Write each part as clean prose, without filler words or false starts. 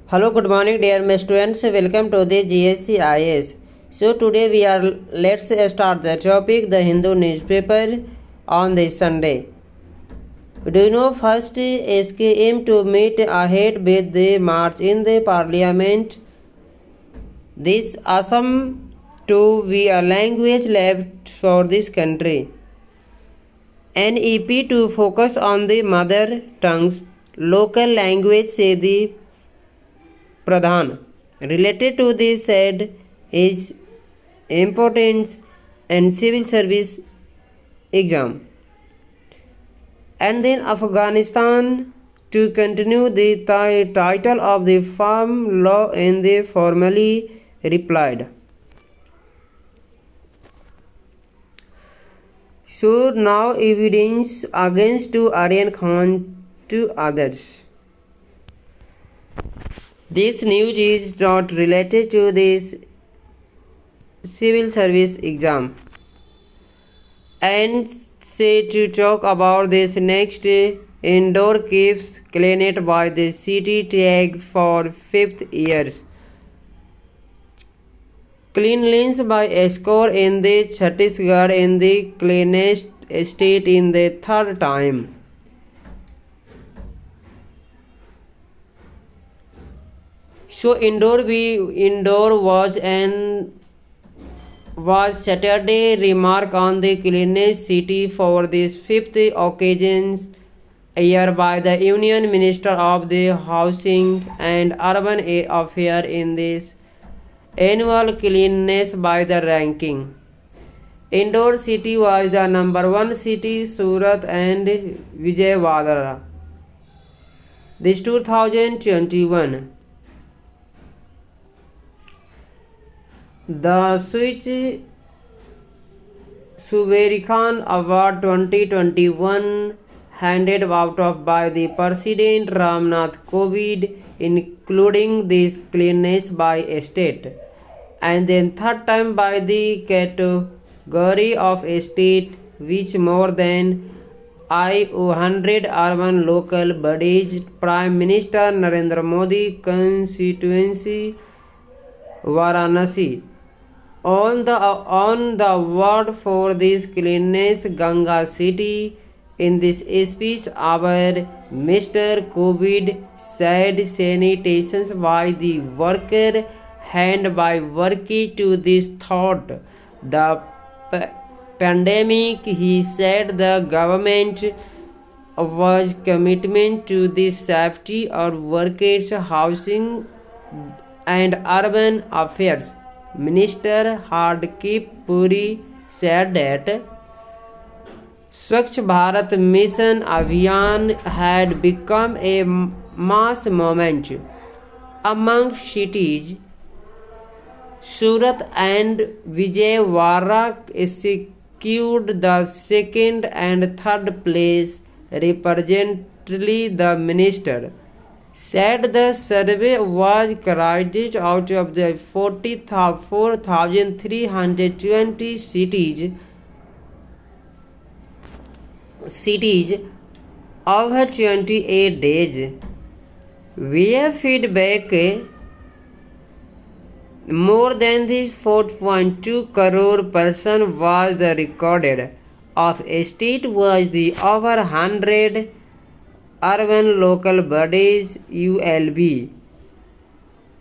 Hello, good morning, dear students. Welcome to the GSC IS. So today let's start the topic the Hindu newspaper on this Sunday. Do you know first SKM to meet ahead with the march in the parliament? This Assam to be a language left for this country. NEP to focus on the mother tongues, local language say the Pradhan. Related to this said is importance and civil service exam. And then Afghanistan to continue the title of the farm law and they formally replied. So now evidence against to Aryan Khan to others. This news is not related to this civil service exam. And say to talk about this next Indore keeps cleaned by the city tag for 5th years. Cleanliness by a score in the Chhattisgarh in the cleanest state in the third time. So Indore was Saturday remark on the cleanest city for this 5th occasion year by the Union Minister of the Housing and Urban Affairs in this annual cleanliness by the ranking. Indore city was the number 1 city, Surat and Vijayawada. This 2021. The Switch Suberikhan Award 2021 handed out of by the President Ramnath Kovind, including this cleanliness by state, and then third time by the category of state, which more than 100 urban local bodies. Prime Minister Narendra Modi constituency Varanasi. On the award for this cleanliness Ganga city. In this speech, our Mr. Kovind said sanitation by the worker hand by working to this thought. The pandemic, he said the government was commitment to the safety of workers, housing and urban affairs. Minister Hardkip Puri said that Swachh Bharat Mission Abhiyan had become a mass movement among cities. Surat and Vijayawada secured the second and third place, representatively. The minister said the survey was carried out of the 44,320 cities over 28 days, where feedback more than the 4.2 crore person was the recorded. Of state was the over 100 urban local bodies ULB.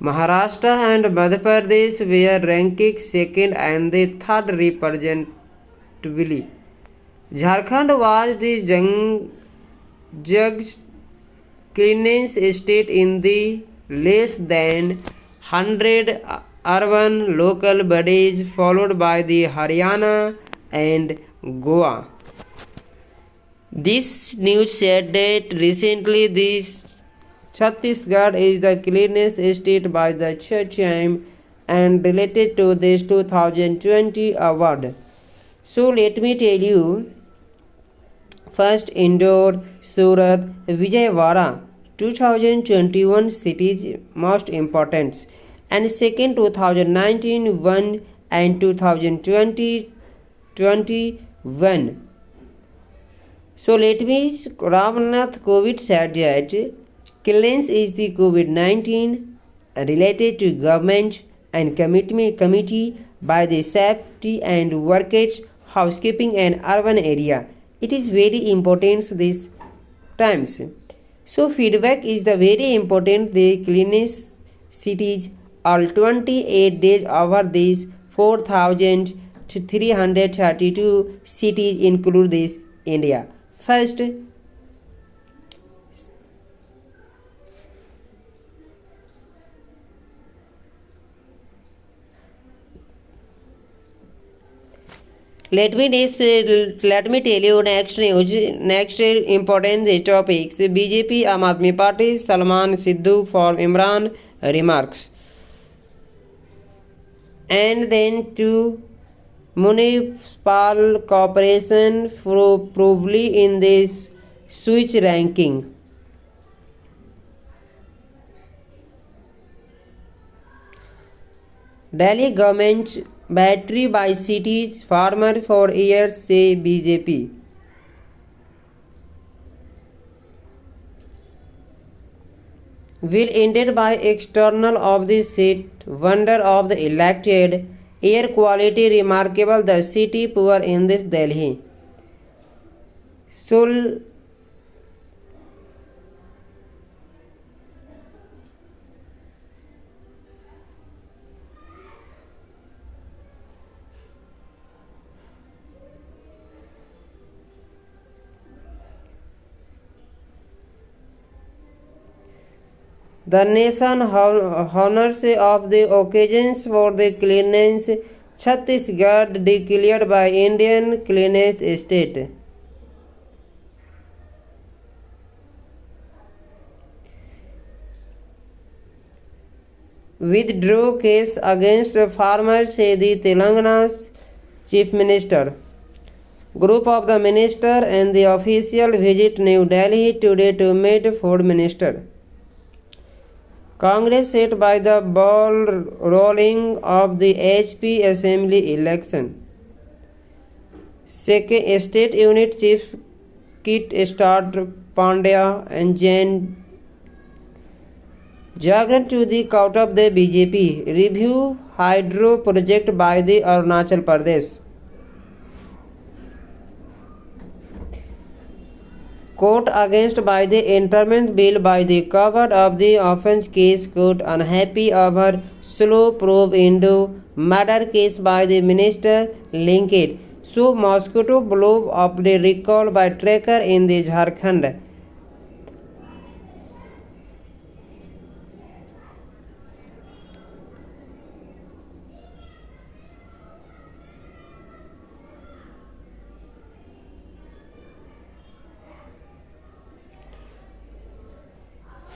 Maharashtra and Madhya Pradesh were ranked second and the third representatively. Jharkhand was the judged cleanest state in the less than 100 urban local bodies, followed by the Haryana and Goa. This news said that recently this Chhattisgarh is the cleanest state by the church and related to this 2020 award. So let me tell you, first Indore, Surat, Vijayawada 2021 cities most important, and second 2019 1 and 2020 21. So let me, Ramnath Kovind said that cleanliness is the COVID-19 related to government and committee by the safety and workers, housekeeping and urban area. It is very important these times. So feedback is the very important. The cleanest cities all 28 days over these 4,332 cities include this India. First, let me tell you next news. Next important topics. BJP Aam Aadmi Party Salman Sidhu for Imran remarks. And then to municipal corporation probably in this switch ranking. Delhi government battery by cities farmer for years say BJP. Will ended by external of the seat wonder of the elected air quality remarkable the city poor in this Delhi. Sul The nation honors of the occasions for the cleanliness. Chhattisgarh declared by Indian cleanest state. Withdraw case against farmers, say the Telangana's chief minister. Group of the minister and the official visit New Delhi today to meet food minister. Congress set by the ball rolling of the HP Assembly election. Second State Unit Chief Kit Start Pandya and Jain Jagran to the court of the BJP. Review hydro project by the Arunachal Pradesh. Court against by the interment bill by the cover of the offence case. Court unhappy over slow probe into murder case by the minister linked. So mosquito blow of the recall by tracker in the Jharkhand.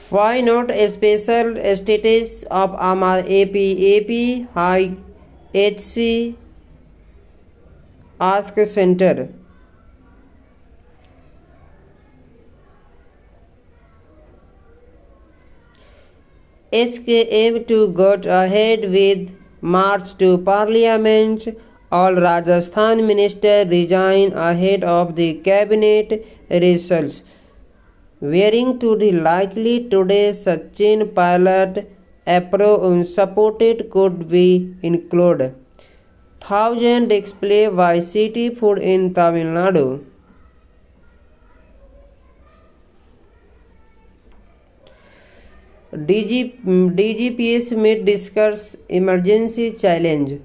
Why not a special status of AP High HC Ask Center? SKM to got ahead with march to parliament. All Rajasthan ministers resign ahead of the cabinet results. Wearing to the likely today Sachin Pilot approach supported could be included. 1,000 display by city food in Tamil Nadu. DGPS meet discuss emergency challenge.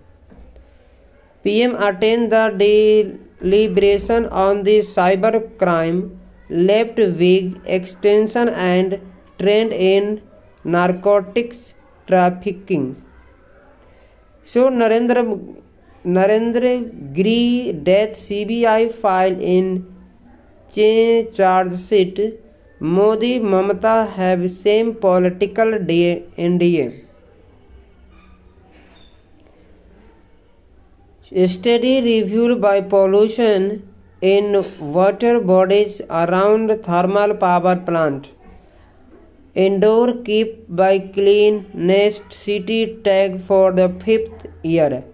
PM attend the deliberation on the cyber crime. Left wing extension and trend in narcotics trafficking. So Narendra Giri death CBI file in charge sheet. Modi Mamata have same political NDA. Study reviewed by pollution in water bodies around thermal power plant. Indore keep by clean nest city tag for the 5th year.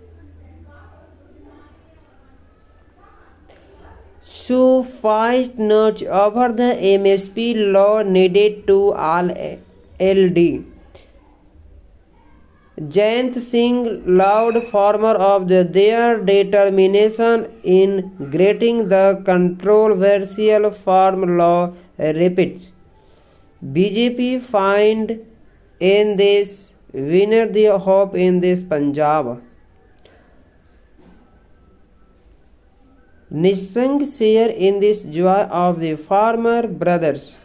So fight notch over the MSP law needed to all LD. Jayant Singh loud farmer of their determination in getting the controversial farm law repeats. BJP find in this winner the hope in this Punjab. Nisang share in this joy of the farmer brothers.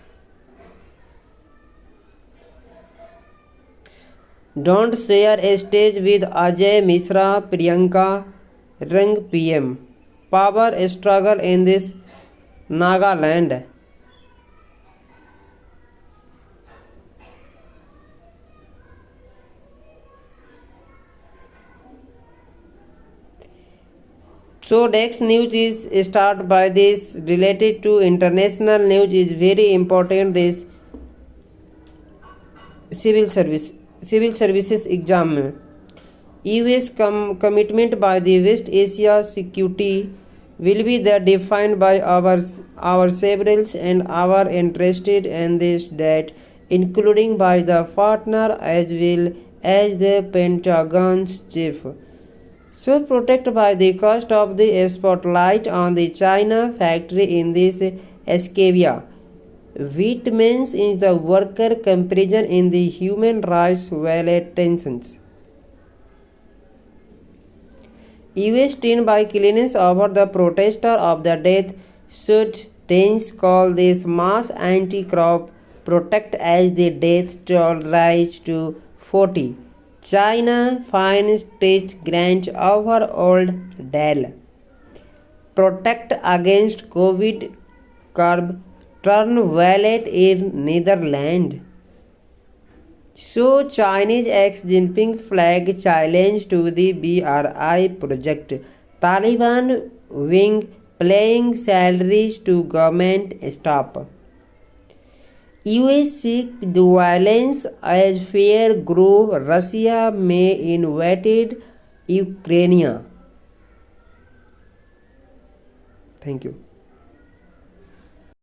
Don't share a stage with Ajay Mishra, Priyanka Rang PM. Power struggle in this Nagaland. So next news is start by this related to international news is very important. This civil services exam में US commitment by the West Asia security will be the defined by our several and our interested in this that including by the partner as well as the Pentagon's chief. So protected by the cost of the spotlight on the China factory in this Escavia. Which means in the worker comparison in the human rights violations. US teen by clearness over the protester of the death should teens call this mass anti-crop protest as the death toll rise to 40. China fines state grant over old Dell. Protect against COVID curb turn violet in Netherlands. So Chinese Xi Jinping flag challenge to the BRI project. Taliban wing paying salaries to government staff. US seek the violence as fear grow. Russia may invade Ukraine. Thank you.